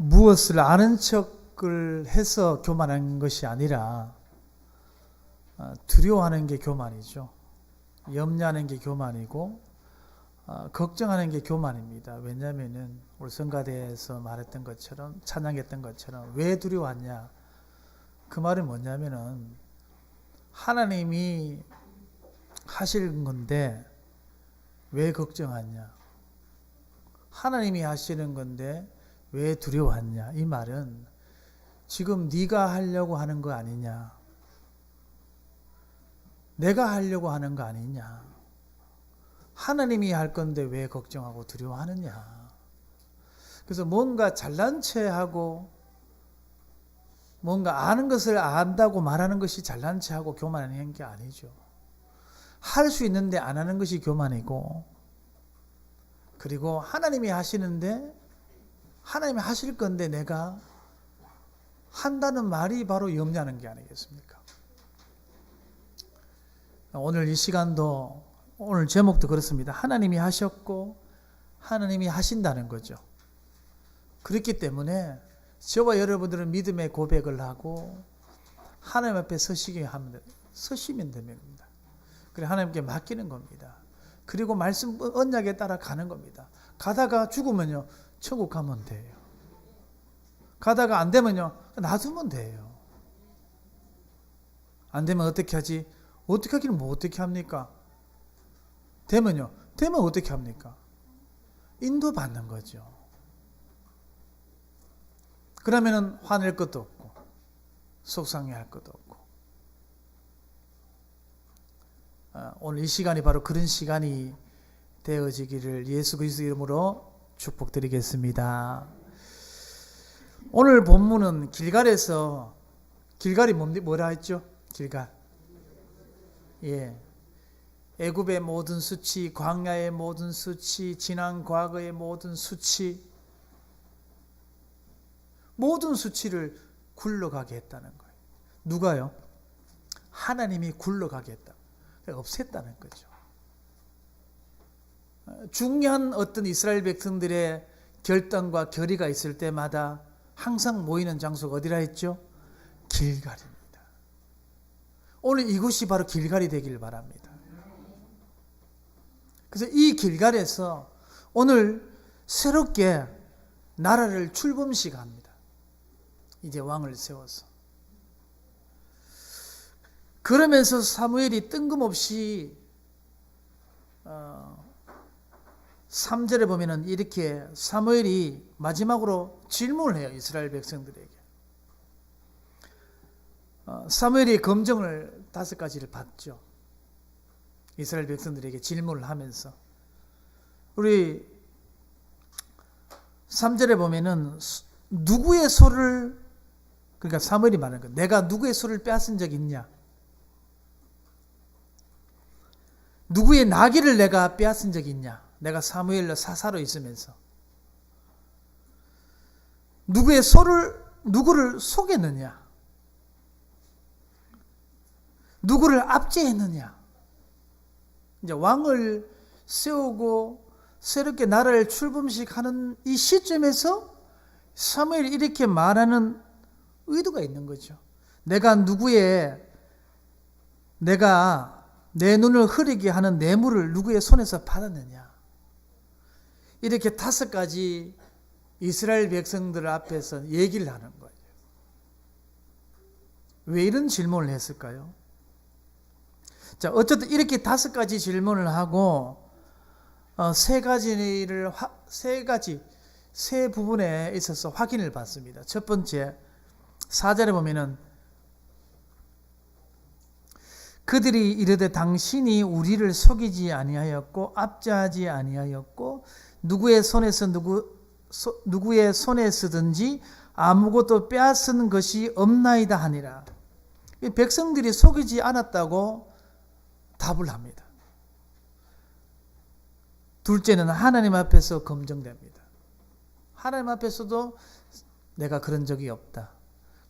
무엇을 아는 척을 해서 교만한 것이 아니라 두려워하는 게 교만이죠. 염려하는 게 교만이고 걱정하는 게 교만입니다. 왜냐하면 우리 성가대에서 말했던 것처럼, 찬양했던 것처럼 왜 두려워하냐, 그 말은 뭐냐면은 하나님이 하실 건데 왜 걱정하냐, 하나님이 하시는 건데 왜 두려워하냐, 이 말은 지금 네가 하려고 하는 거 아니냐, 내가 하려고 하는 거 아니냐, 하나님이 할 건데 왜 걱정하고 두려워하느냐. 그래서 뭔가 잘난 체하고 뭔가 아는 것을 안다고 말하는 것이 잘난 체하고 교만한 게 아니죠. 할 수 있는데 안 하는 것이 교만이고, 그리고 하나님이 하시는데 하나님이 하실 건데 내가 한다는 말이 바로 염려하는 게 아니겠습니까? 오늘 이 시간도, 오늘 제목도 그렇습니다. 하나님이 하셨고 하나님이 하신다는 거죠. 그렇기 때문에 저와 여러분들은 믿음의 고백을 하고 하나님 앞에 서시면 됩니다. 그래 하나님께 맡기는 겁니다. 그리고 말씀 언약에 따라 가는 겁니다. 가다가 죽으면요, 천국 가면 돼요. 가다가 안 되면요, 놔두면 돼요. 안 되면 어떻게 하지? 어떻게 하기는 뭐 어떻게 합니까? 되면 어떻게 합니까? 인도받는 거죠. 그러면은 화낼 것도 없고 속상해할 것도 없고, 오늘 이 시간이 바로 그런 시간이 되어지기를 예수 그리스도 이름으로 축복드리겠습니다. 오늘 본문은 길갈에서, 길갈이 뭐라 했죠? 길갈. 예. 애굽의 모든 수치, 광야의 모든 수치, 지난 과거의 모든 수치, 모든 수치를 굴러가게 했다는 거예요. 누가요? 하나님이 굴러가게 했다. 없앴다는 거죠. 중요한 어떤 이스라엘 백성들의 결단과 결의가 있을 때마다 항상 모이는 장소가 어디라 했죠? 길갈입니다. 오늘 이곳이 바로 길갈이 되길 바랍니다. 그래서 이 길갈에서 오늘 새롭게 나라를 출범식합니다. 이제 왕을 세워서. 그러면서 사무엘이 뜬금없이 3절에 보면은 이렇게 사무엘이 마지막으로 질문을 해요. 이스라엘 백성들에게. 사무엘이 검증을 5가지를 받죠. 이스라엘 백성들에게 질문을 하면서. 우리 3절에 보면은 누구의 소를, 그러니까 사무엘이 말하는 거예요. 내가 누구의 소를 빼앗은 적이 있냐? 누구의 나귀를 내가 빼앗은 적이 있냐? 내가 사무엘로 사사로 있으면서. 누구를 속였느냐? 누구를 압제했느냐? 이제 왕을 세우고 새롭게 나라를 출범식하는 이 시점에서 사무엘이 이렇게 말하는 의도가 있는 거죠. 내가 내 눈을 흐리게 하는 뇌물을 누구의 손에서 받았느냐? 이렇게 5가지 이스라엘 백성들 앞에서 얘기를 하는 거예요. 왜 이런 질문을 했을까요? 자, 어쨌든 이렇게 5가지 질문을 하고 세 부분에 있어서 확인을 받습니다. 첫 번째, 4절에 보면은 그들이 이르되 당신이 우리를 속이지 아니하였고 압제하지 아니하였고 누구의 손에서든지 아무것도 빼앗은 것이 없나이다 하니라. 백성들이 속이지 않았다고 답을 합니다. 둘째는 하나님 앞에서 검증됩니다. 하나님 앞에서도 내가 그런 적이 없다.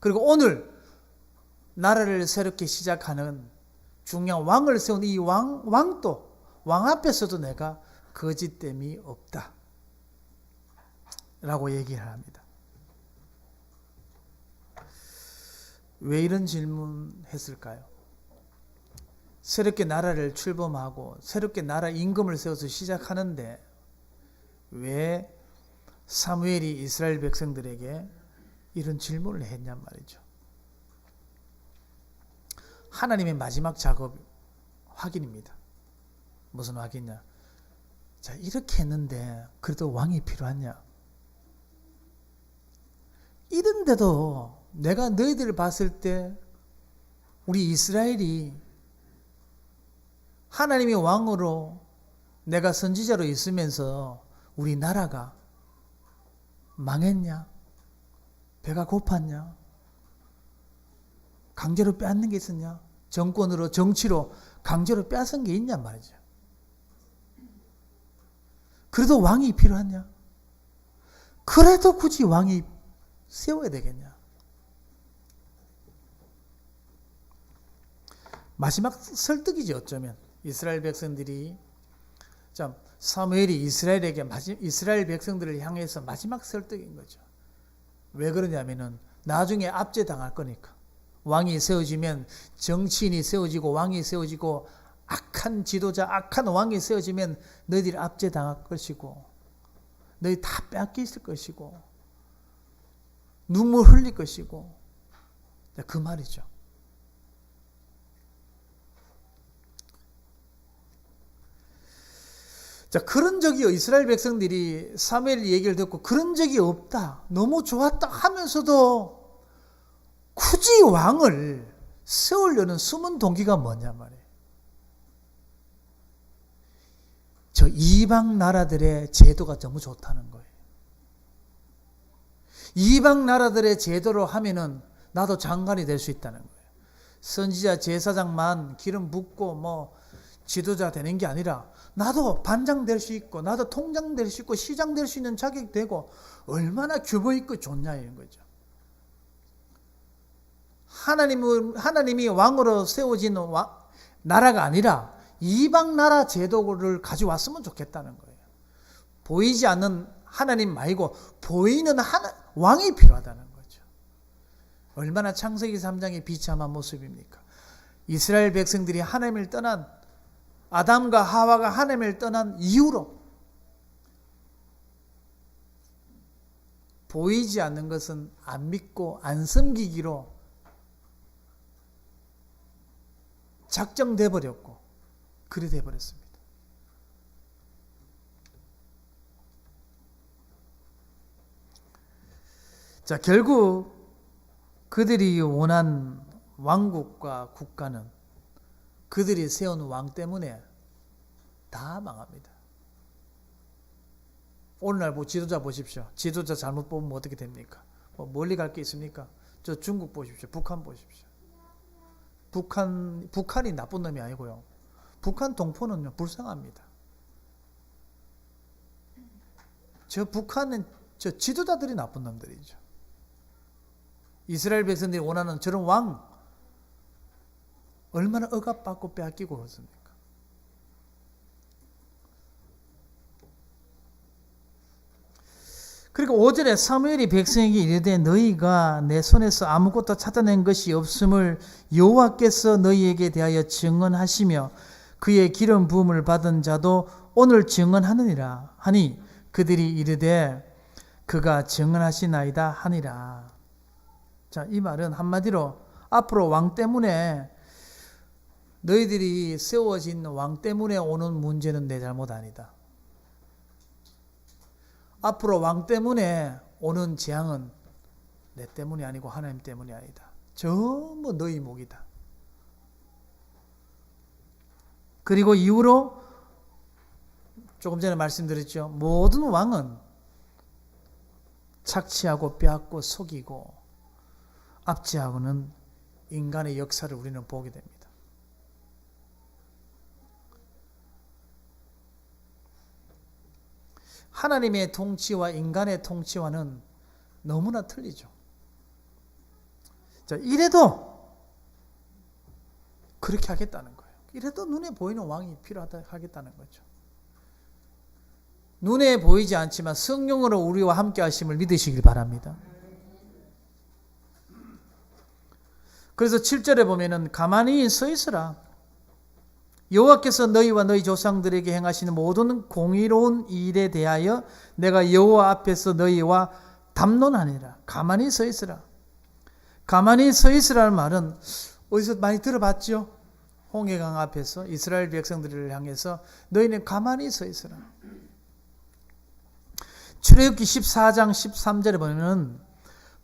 그리고 오늘 나라를 새롭게 시작하는 중요한 왕을 세운 이 왕 앞에서도 내가 거짓됨이 없다 라고 얘기를 합니다. 왜 이런 질문했을까요? 새롭게 나라를 출범하고 새롭게 나라 임금을 세워서 시작하는데 왜 사무엘이 이스라엘 백성들에게 이런 질문을 했냔 말이죠. 하나님의 마지막 작업 확인입니다. 무슨 확인이냐? 자, 이렇게 했는데 그래도 왕이 필요하냐? 이런데도 내가 너희들을 봤을 때 우리 이스라엘이 하나님의 왕으로 내가 선지자로 있으면서 우리 나라가 망했냐? 배가 고팠냐? 강제로 빼앗는 게 있었냐? 정권으로 정치로 강제로 빼앗은 게 있냔 말이죠. 그래도 왕이 필요하냐? 그래도 굳이 왕이 세워야 되겠냐? 마지막 설득이지 어쩌면. 이스라엘 백성들이 참 사무엘이 이스라엘 백성들을 향해서 마지막 설득인 거죠. 왜 그러냐면은 나중에 압제당할 거니까. 왕이 세워지면 정치인이 세워지고 왕이 세워지고 악한 지도자, 악한 왕이 세워지면 너희들이 압제당할 것이고 너희 다 빼앗겼을 것이고 눈물 흘릴 것이고 그 말이죠. 자, 그런 적이 이스라엘 백성들이 사무엘 얘기를 듣고 그런 적이 없다, 너무 좋았다 하면서도 굳이 왕을 세우려는 숨은 동기가 뭐냐 말이에요. 저 이방 나라들의 제도가 너무 좋다는 거예요. 이방 나라들의 제도로 하면은 나도 장관이 될 수 있다는 거예요. 선지자 제사장만 기름 붓고 뭐 지도자 되는 게 아니라 나도 반장 될 수 있고 나도 통장 될 수 있고 시장 될 수 있는 자격이 되고 얼마나 규모 있고 좋냐 이런 거죠. 하나님이 왕으로 세워진 나라가 아니라 이방 나라 제도를 가져왔으면 좋겠다는 거예요. 보이지 않는 하나님 말고 보이는 왕이 필요하다는 거죠. 얼마나 창세기 3장의 비참한 모습입니까? 이스라엘 백성들이 하나님을 떠난, 아담과 하와가 하나님을 떠난 이후로 보이지 않는 것은 안 믿고 안 섬기기로 작정돼 버렸고 그리 돼 버렸습니다. 자, 결국 그들이 원한 왕국과 국가는 그들이 세운 왕 때문에 다 망합니다. 오늘날 지도자 보십시오. 지도자 잘못 뽑으면 어떻게 됩니까? 멀리 갈 게 있습니까? 저 중국 보십시오. 북한 보십시오. 북한이 나쁜 놈이 아니고요. 북한 동포는요, 불쌍합니다. 저 북한은 저 지도자들이 나쁜 놈들이죠. 이스라엘 백성들이 원하는 저런 왕, 얼마나 억압받고 빼앗기고 그렇습니까? 그리고 5절에 사무엘이 백성에게 이르되 너희가 내 손에서 아무것도 찾아낸 것이 없음을 여호와께서 너희에게 대하여 증언하시며 그의 기름 부음을 받은 자도 오늘 증언하느니라 하니 그들이 이르되 그가 증언하시나이다 하니라. 자, 이 말은 한마디로 앞으로 왕 때문에 너희들이 세워진 왕 때문에 오는 문제는 내 잘못 아니다. 앞으로 왕 때문에 오는 재앙은 내 때문이 아니고 하나님 때문이 아니다. 전부 너희 목이다. 그리고 이후로 조금 전에 말씀드렸죠. 모든 왕은 착취하고 빼앗고 속이고 압제하고는 인간의 역사를 우리는 보게 됩니다. 하나님의 통치와 인간의 통치와는 너무나 틀리죠. 자, 이래도 그렇게 하겠다는 거예요. 이래도 눈에 보이는 왕이 필요하다 하겠다는 거죠. 눈에 보이지 않지만 성령으로 우리와 함께 하심을 믿으시길 바랍니다. 그래서 7절에 보면은 가만히 서 있으라. 여호와께서 너희와 너희 조상들에게 행하시는 모든 공의로운 일에 대하여 내가 여호와 앞에서 너희와 담론하니라. 가만히 서 있으라. 가만히 서 있으라는 말은 어디서 많이 들어봤죠? 홍해강 앞에서 이스라엘 백성들을 향해서 너희는 가만히 서 있으라. 출애굽기 14장 13절에 보면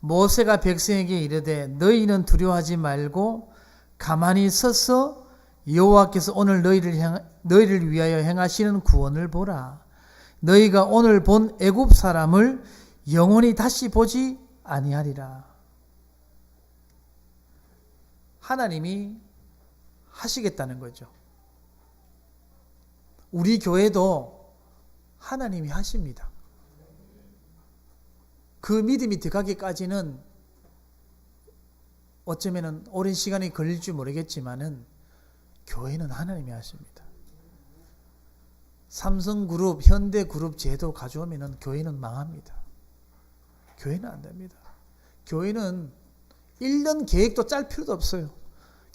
모세가 백성에게 이르되 너희는 두려워하지 말고 가만히 서서 여호와께서 오늘 너희를 위하여 행하시는 구원을 보라. 너희가 오늘 본 애굽 사람을 영원히 다시 보지 아니하리라. 하나님이 하시겠다는 거죠. 우리 교회도 하나님이 하십니다. 그 믿음이 들어가기까지는 어쩌면 오랜 시간이 걸릴지 모르겠지만은 교회는 하나님이 하십니다. 삼성그룹, 현대그룹 제도 가져오면 교회는 망합니다. 교회는 안 됩니다. 교회는 1년 계획도 짤 필요도 없어요.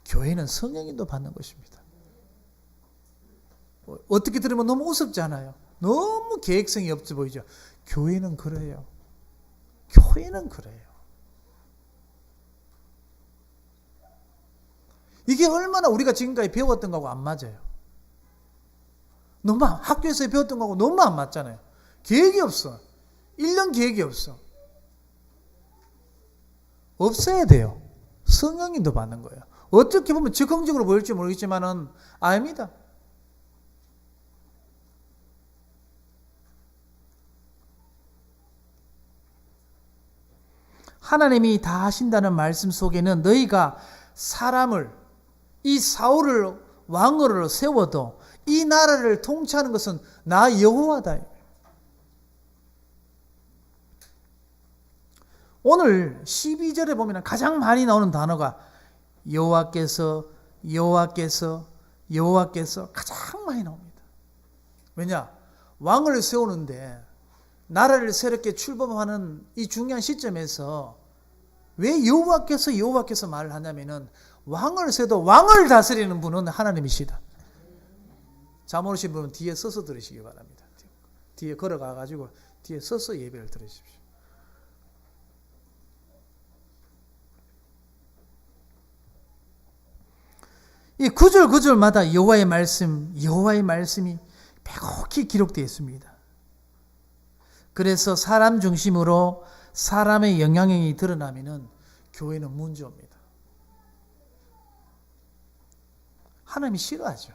교회는 성령인도 받는 것입니다. 어떻게 들으면 너무 우습잖아요. 너무 계획성이 없어 보이죠. 교회는 그래요. 교회는 그래요. 이게 얼마나 우리가 지금까지 배웠던 거하고 안 맞아요. 너무 학교에서 배웠던 거하고 너무 안 맞잖아요. 계획이 없어. 1년 계획이 없어. 없어야 돼요. 성령인도 받는 거예요. 어떻게 보면 즉흥적으로 보일지 모르겠지만은 아닙니다. 하나님이 다 하신다는 말씀 속에는 너희가 사람을, 이 사울을 왕으로 세워도 이 나라를 통치하는 것은 나 여호와다. 오늘 12절에 보면 가장 많이 나오는 단어가 여호와께서 가장 많이 나옵니다. 왜냐? 왕을 세우는데 나라를 새롭게 출범하는 이 중요한 시점에서 왜 여호와께서 말을 하냐면은 왕을 세도 왕을 다스리는 분은 하나님이시다. 잠 오르신 분은 뒤에 서서 들으시기 바랍니다. 뒤에 걸어가가지고 뒤에 서서 예배를 들으십시오. 이 구절마다 여호와의 말씀이 빼곡히 기록되어 있습니다. 그래서 사람 중심으로 사람의 영향력이 드러나면은 교회는 문제입니다. 하나님이 싫어하죠.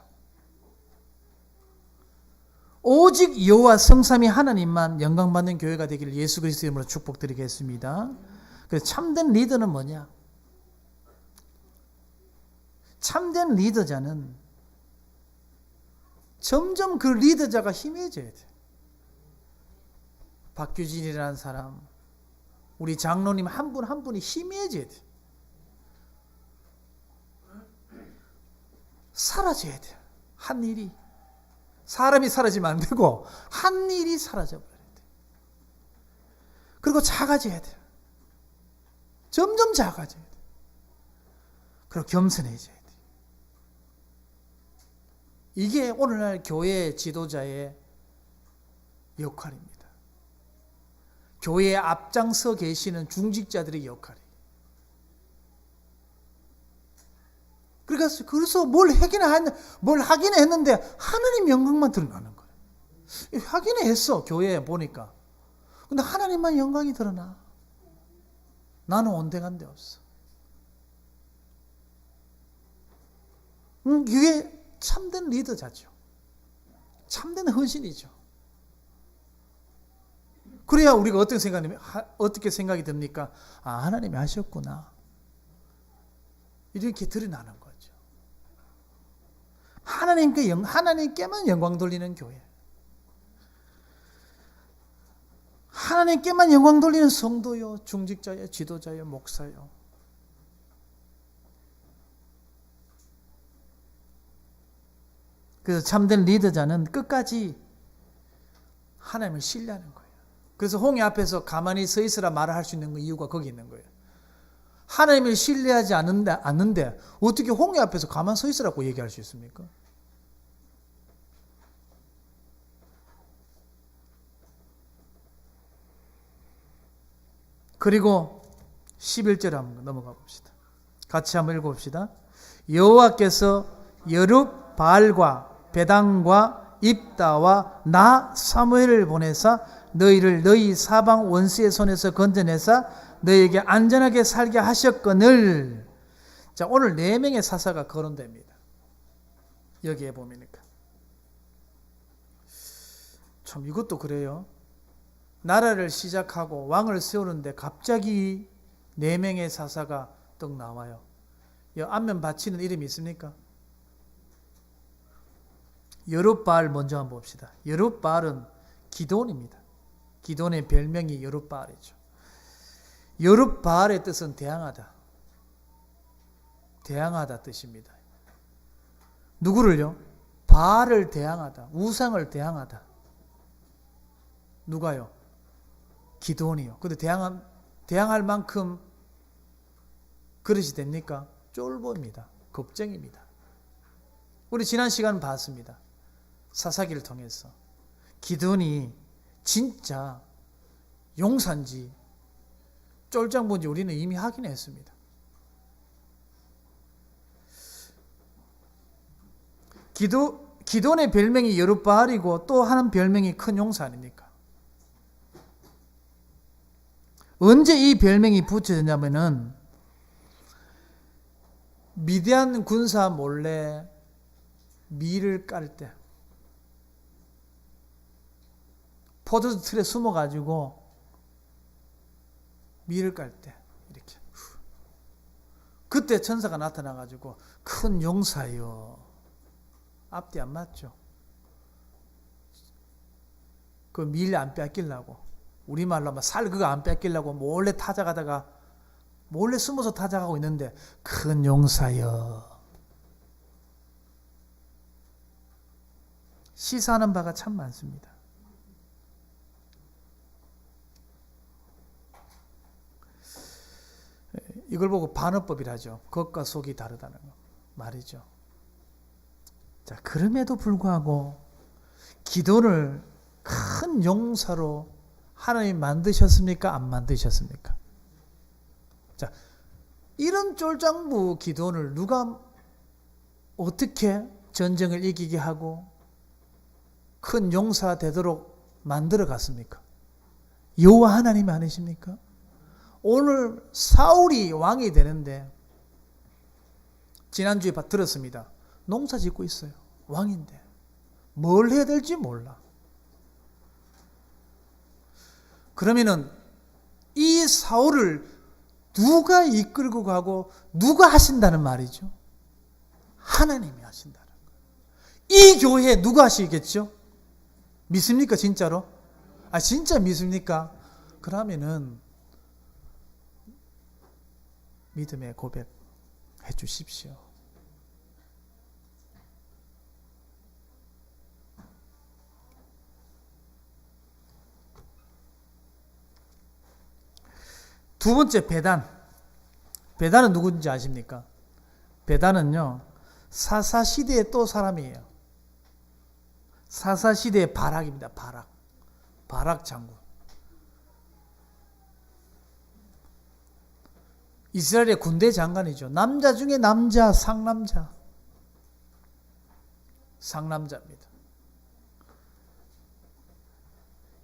오직 여호와 성삼위 하나님만 영광받는 교회가 되기를 예수 그리스도의 이름으로 축복드리겠습니다. 그래서 참된 리더는 뭐냐? 참된 리더자는 점점 그 리더자가 희미해져야 돼요. 박규진이라는 사람, 우리 장로님 한 분 한 분이 희미해져야 돼요. 사라져야 돼요. 한 일이. 사람이 사라지면 안 되고 한 일이 사라져버려야 돼요. 그리고 작아져야 돼요. 점점 작아져야 돼요. 그리고 겸손해져야 돼요. 이게 오늘날 교회 지도자의 역할입니다. 교회에 앞장서 계시는 중직자들의 역할이에요. 그래서 뭘 하긴 했는데 하나님 영광만 드러나는 거예요. 하긴 했어, 교회에 보니까. 근데 하나님만 영광이 드러나. 나는 온데간데 없어. 이게 참된 리더자죠. 참된 헌신이죠. 그래야 우리가 어떻게 생각이 듭니까? 아, 하나님이 하셨구나. 이렇게 드러나는 거죠. 하나님께만 영광 돌리는 교회. 하나님께만 영광 돌리는 성도요, 중직자요, 지도자요, 목사요. 그래서 참된 리더자는 끝까지 하나님을 신뢰하는 거예요. 그래서 홍해 앞에서 가만히 서 있으라 말을 할 수 있는 이유가 거기 있는 거예요. 하나님을 신뢰하지 않는데 어떻게 홍해 앞에서 가만 서 있으라고 얘기할 수 있습니까? 그리고 11절 한번 넘어가 봅시다. 같이 한번 읽어봅시다. 여호와께서 여룹바알과 베단과 입다와 나 사무엘을 보내사 너희를 너희 사방 원수의 손에서 건져내사 너희에게 안전하게 살게 하셨거늘. 자, 오늘 4명의 사사가 거론됩니다. 여기에 보니까 참 이것도 그래요. 나라를 시작하고 왕을 세우는데 갑자기 4명의 사사가 떡 나와요. 이 안면 받치는 이름이 있습니까? 여룹바알 먼저 한번 봅시다. 여룹바알은 기드온입니다. 기드온의 별명이 여룹바알이죠. 여룹바알의 뜻은 대항하다. 대항하다 뜻입니다. 누구를요? 바알을 대항하다. 우상을 대항하다. 누가요? 기드온이요. 근데 대항할 만큼 그릇이 됩니까? 쫄보입니다. 겁쟁입니다. 우리 지난 시간 봤습니다. 사사기를 통해서 기드온이 진짜 용사인지 쫄장본지 우리는 이미 확인했습니다. 기드온의 별명이 여룹바알이고 또 하는 별명이 큰 용사 아닙니까? 언제 이 별명이 붙여졌냐면은 미디안 군사 몰래 밀을 깔 때 포도주 틀에 숨어가지고 밀을 깔 때 이렇게 그때 천사가 나타나가지고 큰 용사요. 앞뒤 안 맞죠? 그 밀 안 뺏기려고 우리말로 하면 살 그거 안 뺏기려고 몰래 타작하다가 몰래 숨어서 타작하고 있는데 큰 용사여. 시사하는 바가 참 많습니다. 이걸 보고 반어법이라죠. 겉과 속이 다르다는 거 말이죠. 자, 그럼에도 불구하고 기도를 큰 용사로 하나님 만드셨습니까? 안 만드셨습니까? 자, 이런 쫄장부 기도를 누가 어떻게 전쟁을 이기게 하고 큰 용사 되도록 만들어 갔습니까? 여호와 하나님이 아니십니까? 오늘 사울이 왕이 되는데 지난주에 들었습니다. 농사 짓고 있어요. 왕인데 뭘 해야 될지 몰라. 그러면은 이 사울을 누가 이끌고 가고 누가 하신다는 말이죠? 하나님이 하신다는 거예요. 이 교회 누가 하시겠죠? 믿습니까 진짜로? 아 진짜 믿습니까? 그러면은 믿음의 고백 해 주십시오. 두 번째 베단. 베단은 누군지 아십니까? 베단은요 사사 시대의 또 사람이에요. 사사 시대의 바락입니다. 바락 장군. 이스라엘의 군대 장관이죠. 남자 중에 남자, 상남자입니다.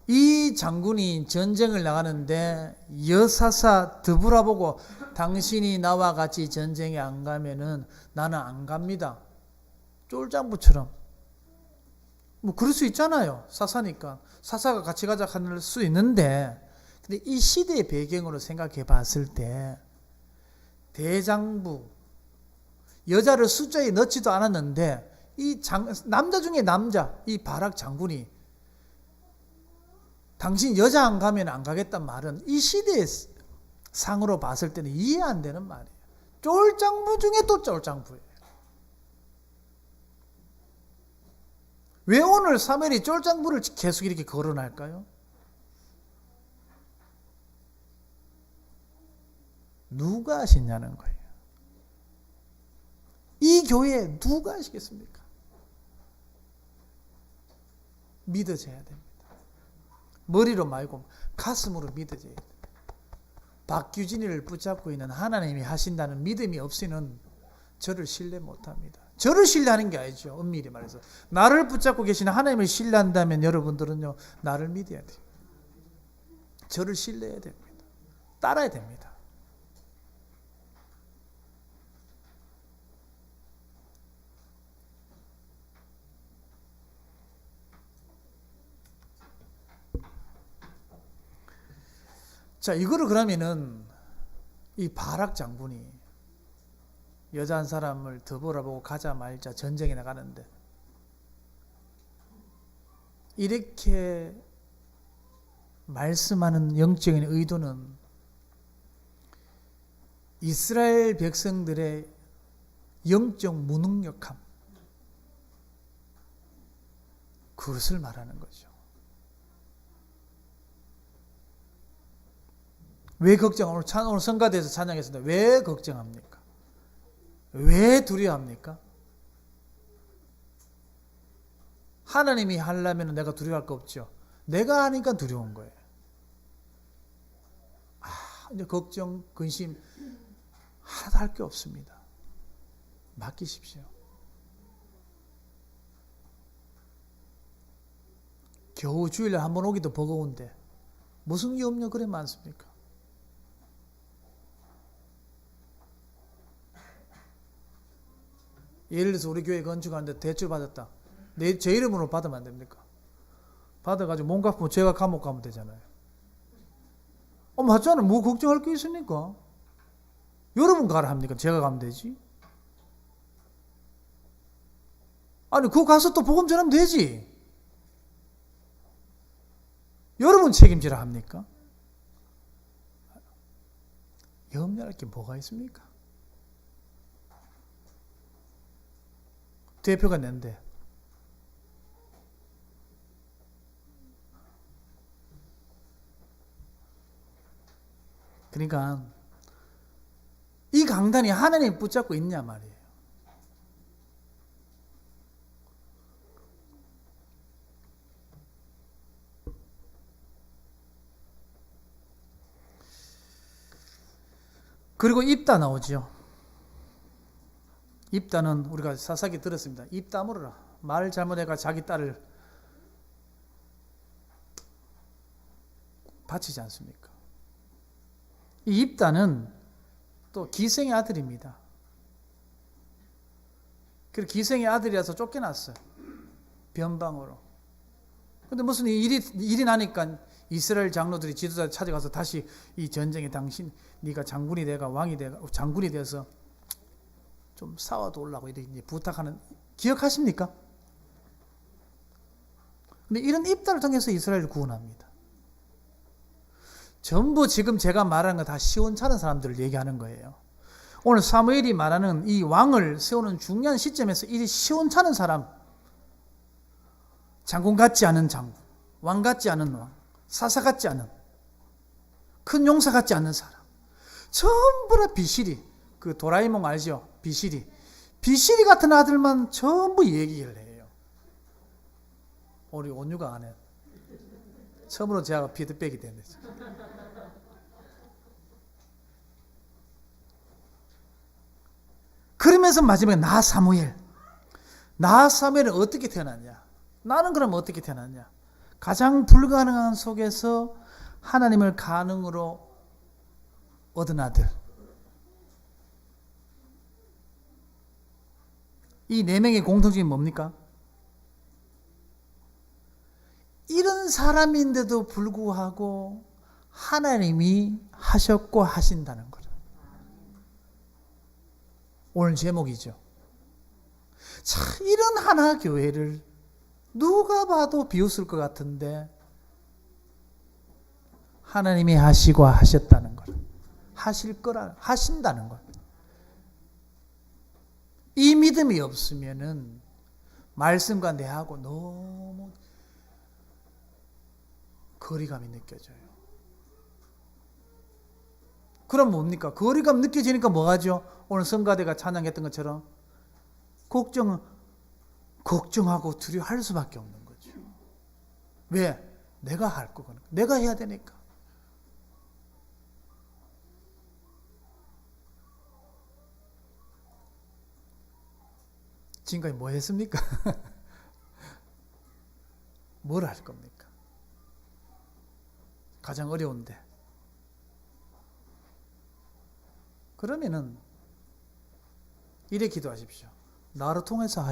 이 장군이 전쟁을 나가는데 여사사 드보라 보고 당신이 나와 같이 전쟁에 안 가면은 나는 안 갑니다. 쫄장부처럼. 뭐 그럴 수 있잖아요. 사사니까. 사사가 같이 가자 할 수 있는데 근데 이 시대의 배경으로 생각해 봤을 때 대장부 여자를 숫자에 넣지도 않았는데 이 남자 중에 남자 이 바락 장군이 당신 여자 안 가면 안 가겠단 말은 이 시대의 상으로 봤을 때는 이해 안 되는 말이에요. 쫄장부 중에 또 쫄장부예요. 왜 오늘 사무엘이 쫄장부를 계속 이렇게 거론할까요? 누가 하시냐는 거예요. 이 교회에 누가 하시겠습니까? 믿어져야 됩니다. 머리로 말고 가슴으로 믿어져야 됩니다. 박규진이를 붙잡고 있는 하나님이 하신다는 믿음이 없이는 저를 신뢰 못합니다. 저를 신뢰하는 게 아니죠. 엄밀히 말해서 나를 붙잡고 계시는 하나님을 신뢰한다면 여러분들은요, 나를 믿어야 돼요. 저를 신뢰해야 됩니다. 따라야 됩니다. 자, 이거를 그러면은 이 바락 장군이 여자 한 사람을 더 보라보고 가자 말자 전쟁에 나가는데 이렇게 말씀하는 영적인 의도는 이스라엘 백성들의 영적 무능력함, 그것을 말하는 거죠. 왜 걱정? 오늘 성가대에서 찬양했습니다. 왜 걱정합니까? 왜 두려워합니까? 하나님이 하려면 내가 두려워할 거 없죠. 내가 하니까 두려운 거예요. 이제 걱정, 근심 하나도 할 게 없습니다. 맡기십시오. 겨우 주일에 한 번 오기도 버거운데 무슨 염려 그래 많습니까? 예를 들어서 우리 교회 건축하는데 대출 받았다. 제 이름으로 받으면 안 됩니까? 받아가지고 몸 갚으면 제가 감옥 가면 되잖아요. 맞잖아요. 뭐 걱정할 게 있습니까? 여러분 가라 합니까? 제가 가면 되지. 아니 그거 가서 또 복음 전하면 되지. 여러분 책임지라 합니까? 염려할 게 뭐가 있습니까? 대표가 낸데 그러니까 이 강단이 하나님 붙잡고 있냐 말이에요. 그리고 입다 나오죠. 입다는 우리가 사사기 들었습니다. 입 다물어라. 말 잘못해가 자기 딸을 바치지 않습니까? 이 입다는 또 기생의 아들입니다. 그리고 기생의 아들이라서 쫓겨났어요. 변방으로. 근데 무슨 일이 나니까 이스라엘 장로들이 지도자 찾아가서 다시 이 전쟁에 당신 네가 장군이 돼가 장군이 돼서 좀 싸워도오려고 이렇게 부탁하는, 기억하십니까? 근데 이런 입다를 통해서 이스라엘을 구원합니다. 전부 지금 제가 말하는 거 다 시원찮은 사람들을 얘기하는 거예요. 오늘 사무엘이 말하는 이 왕을 세우는 중요한 시점에서 이 시원찮은 사람, 장군 같지 않은 장군, 왕 같지 않은 왕, 사사 같지 않은, 큰 용사 같지 않은 사람, 전부 다 비실이, 그 도라에몽 알죠? 비실이 같은 아들만 전부 얘기를 해요. 우리 온유가 안 해. 처음으로 제가 피드백이 됐네. 그러면서 마지막에 나 사무엘은 어떻게 태어났냐? 나는 그럼 어떻게 태어났냐? 가장 불가능한 속에서 하나님을 가능으로 얻은 아들. 이 네 명의 공통점이 뭡니까? 이런 사람인데도 불구하고 하나님이 하셨고 하신다는 거죠. 오늘 제목이죠. 자, 이런 하나 교회를 누가 봐도 비웃을 것 같은데 하나님이 하시고 하셨다는 것, 하신다는 것. 이 믿음이 없으면은 말씀과 내하고 너무 거리감이 느껴져요. 그럼 뭡니까? 거리감 느껴지니까 뭐하죠? 오늘 성가대가 찬양했던 것처럼 걱정하고 두려워할 수밖에 없는 거죠. 왜? 내가 할 거거든. 내가 해야 되니까. 지금까지 뭐 했습니까? 뭘 할 겁니까? 가장 어려운데. 그러면은 이래 기도하십시오. 나로 통해서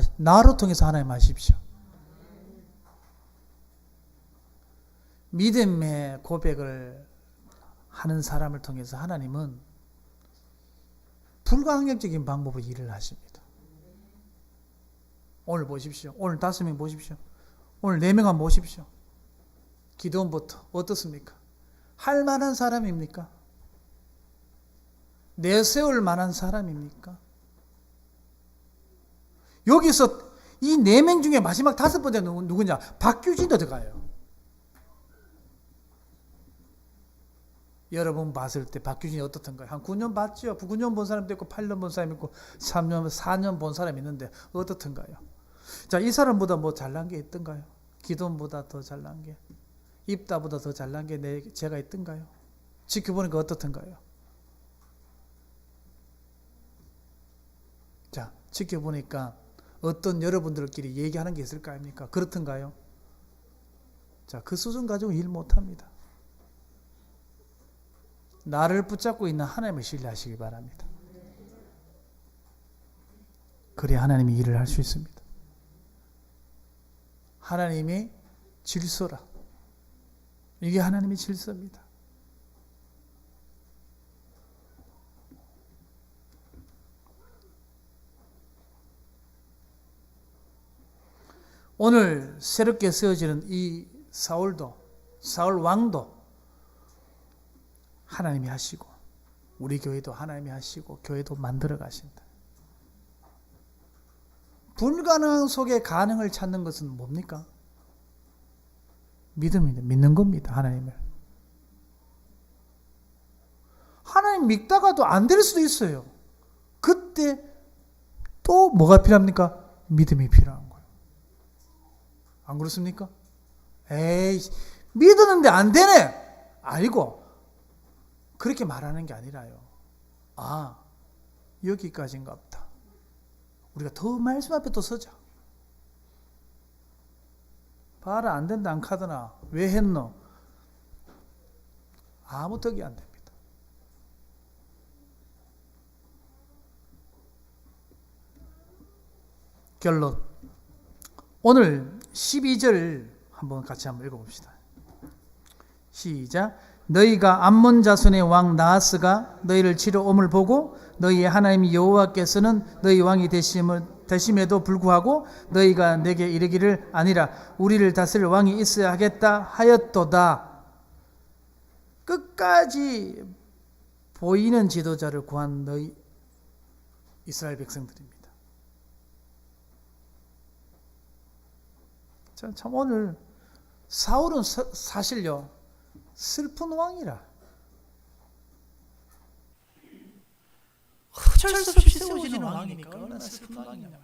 하나님 하십시오. 믿음의 고백을 하는 사람을 통해서 하나님은 불가항력적인 방법으로 일을 하십니다. 오늘 보십시오. 오늘 5명 보십시오. 오늘 4명 한번 보십시오. 기도원부터 어떻습니까? 할 만한 사람입니까? 내세울 만한 사람입니까? 여기서 이 4명 중에 마지막 5번째는 누구냐? 박규진도 들어가요. 여러분 봤을 때 박규진이 어떻던가요? 한 9년 봤죠? 9년 본 사람도 있고 8년 본 사람도 있고 3년, 4년 본 사람이 있는데 어떻던가요? 자, 이 사람보다 뭐 잘난 게 있던가요? 기도보다 더 잘난 게, 입다보다 더 잘난 게 제가 있던가요? 지켜보니까 어떻던가요? 자, 지켜보니까 어떤 여러분들끼리 얘기하는 게 있을 거 아닙니까? 그렇던가요? 자, 그 수준 가지고 일 못합니다. 나를 붙잡고 있는 하나님을 신뢰하시기 바랍니다. 그래야 하나님이 일을 할 수 있습니다. 하나님이 질서라. 이게 하나님의 질서입니다. 오늘 새롭게 세워지는 이 사울 왕도 하나님이 하시고 우리 교회도 하나님이 하시고 교회도 만들어 가신다. 불가능한 속에 가능을 찾는 것은 뭡니까? 믿음입니다. 믿는 겁니다. 하나님을. 하나님 믿다가도 안 될 수도 있어요. 그때 또 뭐가 필요합니까? 믿음이 필요한 거예요. 안 그렇습니까? 에이, 믿었는데 안 되네! 아니고 그렇게 말하는 게 아니라요. 아, 여기까지인가 보다. 우리가 더 말씀 앞에 또 서자. 봐라, 안 된다 안 카드나. 왜 했노? 아무 덕이 안 됩니다. 결론. 오늘 12절 한번 같이 한번 읽어봅시다. 시작. 너희가 암몬 자손의 왕 나하스가 너희를 치러 옴을 보고 너희의 하나님 여호와께서는 너희 왕이 되심에도 불구하고 너희가 내게 이르기를 아니라 우리를 다스릴 왕이 있어야 하겠다 하였도다. 끝까지 보이는 지도자를 구한 너희 이스라엘 백성들입니다. 참 오늘 사울은 사실요 슬픈 왕이라. 어쩔 수 없이 세워지는 왕이니까 얼마나 슬픈 왕이냐.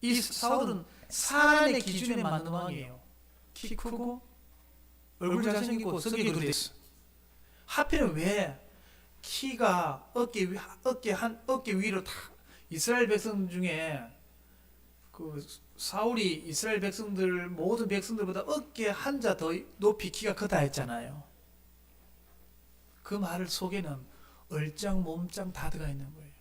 이 사울은 사람의 기준에 맞는 왕이에요. 키 크고 얼굴 잘생기고 성격이 그랬어. 하필은 왜 키가 어깨 위로 다 이스라엘 백성 중에 그 사울이 이스라엘 백성들 모든 백성들보다 어깨 한자 더 높이 키가 크다 했잖아요. 그 말 속에는 얼짱 몸짱 다 들어가 있는 거예요.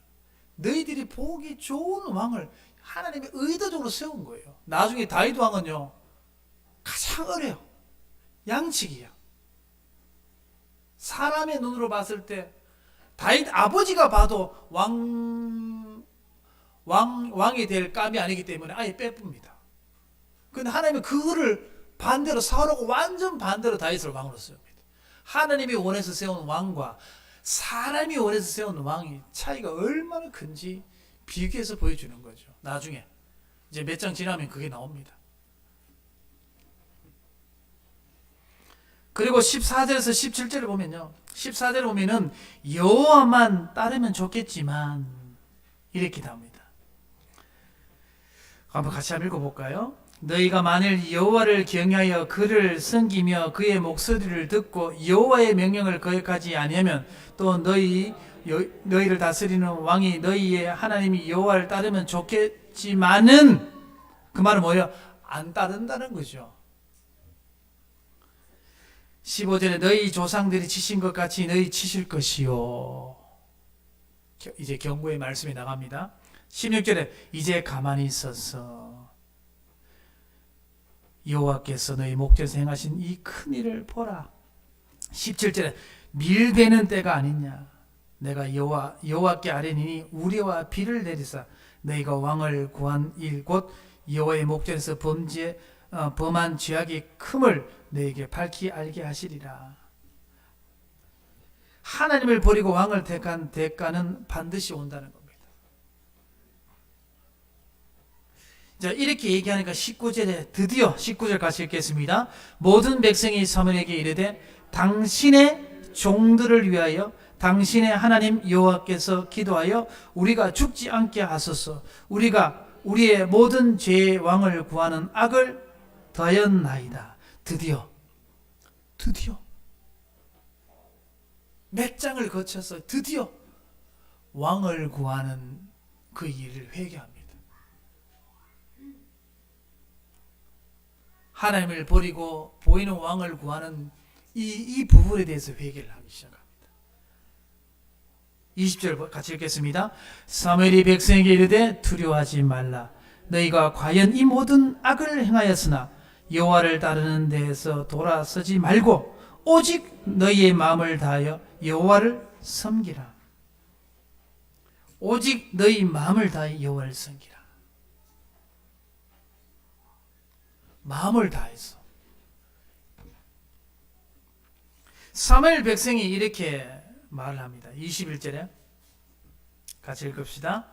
너희들이 보기 좋은 왕을 하나님이 의도적으로 세운 거예요. 나중에 다윗 왕은요 가장 어려요. 양치기야. 사람의 눈으로 봤을 때 다윗 아버지가 봐도 왕이 될 감이 아니기 때문에 아예 빼쁩니다. 근데 하나님은 그거를 반대로 사울하고 완전 반대로 다윗을 왕으로 세웁니다. 하나님이 원해서 세운 왕과 사람이 원해서 세운 왕이 차이가 얼마나 큰지 비교해서 보여주는 거죠. 나중에 이제 몇 장 지나면 그게 나옵니다. 그리고 14절에서 17절을 보면요. 14절을 보면은 여호와만 따르면 좋겠지만 이렇게 답니다. 한번 같이 한번 읽어볼까요? 너희가 만일 여호와를 경외하여 그를 섬기며 그의 목소리를 듣고 여호와의 명령을 거역하지 아니하면 또 너희를 다스리는 왕이 너희의 하나님이 여호와를 따르면 좋겠지만은 그 말은 뭐예요? 안 따른다는 거죠. 15절에 너희 조상들이 치신 것 같이 너희 치실 것이요. 이제 경고의 말씀이 나갑니다. 16절에 이제 가만히 있어서 여호와께서 너희 목전에서 행하신 이 큰 일을 보라. 17절에 밀베는 때가 아니냐. 내가 여호와께 아뢰니니 우리와 비를 내리사 너희가 왕을 구한 일 곧 여호와의 목전에서 범한 죄악이 큼을 너희에게 밝히 알게 하시리라. 하나님을 버리고 왕을 택한 대가는 반드시 온다는 겁니다. 자, 이렇게 얘기하니까 19절에 드디어 19절 같이 읽겠습니다. 모든 백성이 사무엘에게 이르되 당신의 종들을 위하여 당신의 하나님 여호와께서 기도하여 우리가 죽지 않게 하소서. 우리가 우리의 모든 죄의 왕을 구하는 악을 더하였나이다. 드디어 몇 장을 거쳐서 드디어 왕을 구하는 그 일을 회개합니다. 하나님을 버리고 보이는 왕을 구하는 이 부분에 대해서 회개를 하기 시작합니다. 20절 같이 읽겠습니다. 사무엘이 백성에게 이르되 두려워하지 말라. 너희가 과연 이 모든 악을 행하였으나 여호와를 따르는 데에서 돌아서지 말고 오직 너희의 마음을 다하여 여호와를 섬기라. 오직 너희 마음을 다하여 여호와를 섬기라. 마음을 다해서. 사무엘 백성이 이렇게 말을 합니다. 21절에 같이 읽읍시다.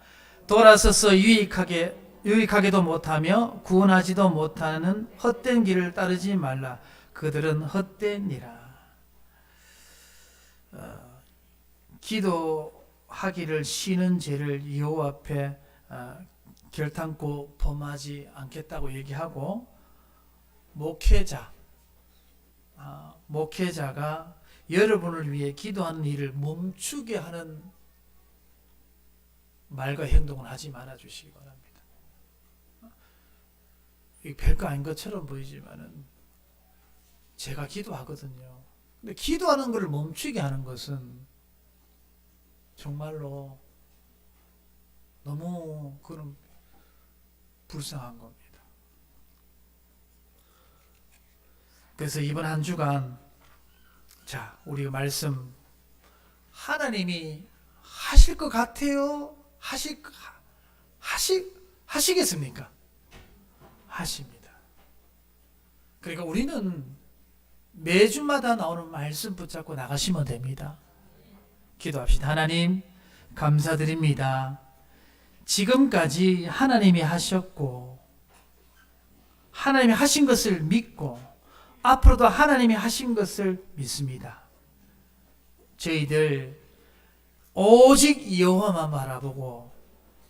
돌아서서 유익하게도 못하며 구원하지도 못하는 헛된 길을 따르지 말라. 그들은 헛되니라. 기도하기를 쉬는 죄를 여호와 앞에 결탄코 범하지 않겠다고 얘기하고 목회자가 여러분을 위해 기도하는 일을 멈추게 하는 말과 행동을 하지 말아 주시기 바랍니다. 이 별거 아닌 것처럼 보이지만은 제가 기도하거든요. 근데 기도하는 것을 멈추게 하는 것은 정말로 너무 그런 불쌍한 겁니다. 그래서 이번 한 주간 자, 우리가 말씀 하나님이 하실 것 같아요? 하시겠습니까? 하십니다. 그러니까 우리는 매주마다 나오는 말씀 붙잡고 나가시면 됩니다. 기도합시다. 하나님 감사드립니다. 지금까지 하나님이 하셨고 하나님이 하신 것을 믿고 앞으로도 하나님이 하신 것을 믿습니다. 저희들 오직 여호와만 바라보고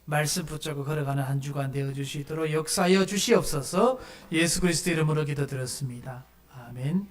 말씀 붙잡고 걸어가는 한 주간 되어주시도록 역사하여 주시옵소서. 예수 그리스도 이름으로 기도드렸습니다. 아멘.